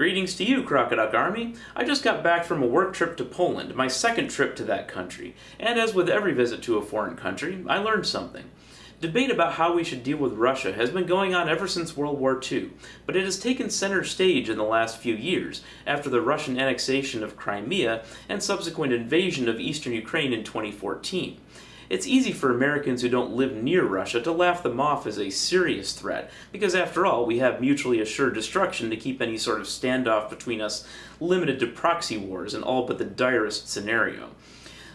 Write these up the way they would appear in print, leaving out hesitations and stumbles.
Greetings to you, Crocodile Army. I just got back from a work trip to Poland, my second trip to that country, and as with every visit to a foreign country, I learned something. Debate about how we should deal with Russia has been going on ever since World War II, but it has taken center stage in the last few years, after the Russian annexation of Crimea and subsequent invasion of eastern Ukraine in 2014. It's easy for Americans who don't live near Russia to laugh them off as a serious threat, because after all, we have mutually assured destruction to keep any sort of standoff between us limited to proxy wars in all but the direst scenario.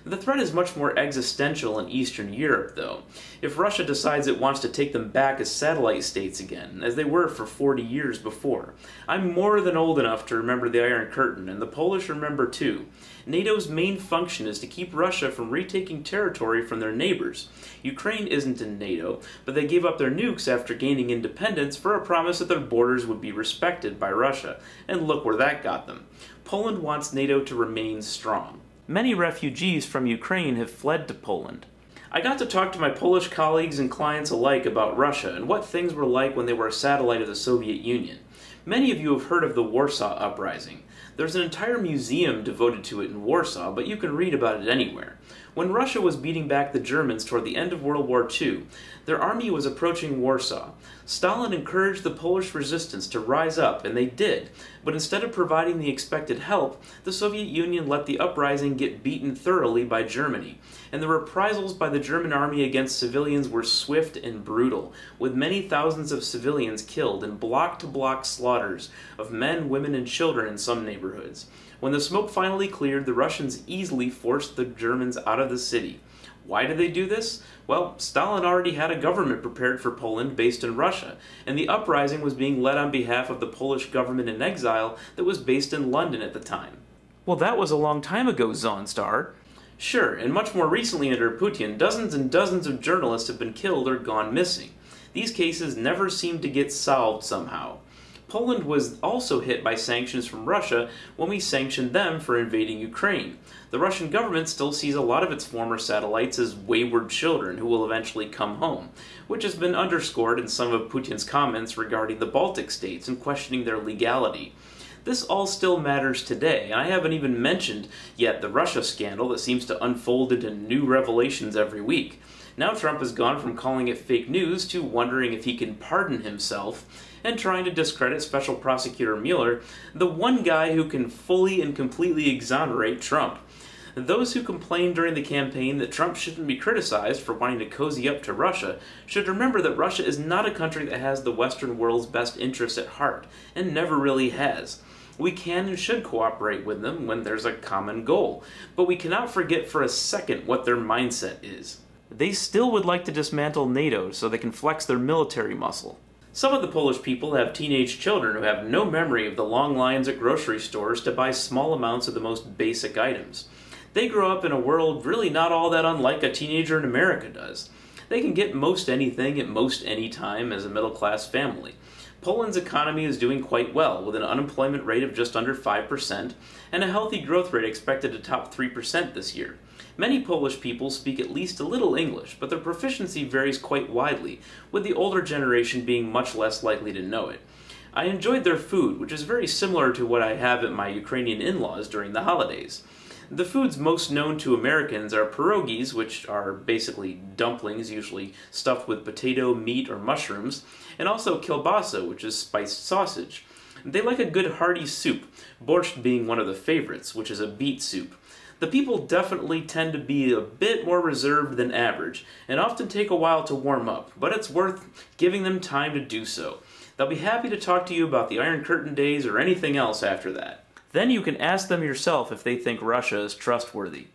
The threat is much more existential in Eastern Europe, though. If Russia decides it wants to take them back as satellite states again, as they were for 40 years before. I'm more than old enough to remember the Iron Curtain, and the Polish remember too. NATO's main function is to keep Russia from retaking territory from their neighbors. Ukraine isn't in NATO, but they gave up their nukes after gaining independence for a promise that their borders would be respected by Russia, and look where that got them. Poland wants NATO to remain strong. Many refugees from Ukraine have fled to Poland. I got to talk to my Polish colleagues and clients alike about Russia and what things were like when they were a satellite of the Soviet Union. Many of you have heard of the Warsaw Uprising. There's an entire museum devoted to it in Warsaw, but you can read about it anywhere. When Russia was beating back the Germans toward the end of World War II, their army was approaching Warsaw. Stalin encouraged the Polish resistance to rise up, and they did, but instead of providing the expected help, the Soviet Union let the uprising get beaten thoroughly by Germany, and the reprisals by the German army against civilians were swift and brutal, with many thousands of civilians killed in block-to-block slaughters of men, women, and children in some neighborhoods. When the smoke finally cleared, the Russians easily forced the Germans out of the city. Why did they do this? Well, Stalin already had a government prepared for Poland based in Russia, and the uprising was being led on behalf of the Polish government in exile that was based in London at the time. Well, that was a long time ago, Zonstar. Sure, and much more recently under Putin, dozens and dozens of journalists have been killed or gone missing. These cases never seem to get solved somehow. Poland was also hit by sanctions from Russia when we sanctioned them for invading Ukraine. The Russian government still sees a lot of its former satellites as wayward children who will eventually come home, which has been underscored in some of Putin's comments regarding the Baltic states and questioning their legality. This all still matters today, and I haven't even mentioned yet the Russia scandal that seems to unfold into new revelations every week. Now Trump has gone from calling it fake news to wondering if he can pardon himself, and trying to discredit Special Prosecutor Mueller, the one guy who can fully and completely exonerate Trump. Those who complained during the campaign that Trump shouldn't be criticized for wanting to cozy up to Russia should remember that Russia is not a country that has the Western world's best interests at heart, and never really has. We can and should cooperate with them when there's a common goal, but we cannot forget for a second what their mindset is. They still would like to dismantle NATO so they can flex their military muscle. Some of the Polish people have teenage children who have no memory of the long lines at grocery stores to buy small amounts of the most basic items. They grow up in a world really not all that unlike a teenager in America does. They can get most anything at most any time as a middle-class family. Poland's economy is doing quite well, with an unemployment rate of just under 5% and a healthy growth rate expected to top 3% this year. Many Polish people speak at least a little English, but their proficiency varies quite widely, with the older generation being much less likely to know it. I enjoyed their food, which is very similar to what I have at my Ukrainian in-laws during the holidays. The foods most known to Americans are pierogies, which are basically dumplings, usually stuffed with potato, meat, or mushrooms, and also kielbasa, which is spiced sausage. They like a good hearty soup, borscht being one of the favorites, which is a beet soup. The people definitely tend to be a bit more reserved than average, and often take a while to warm up, but it's worth giving them time to do so. They'll be happy to talk to you about the Iron Curtain days or anything else after that. Then you can ask them yourself if they think Russia is trustworthy.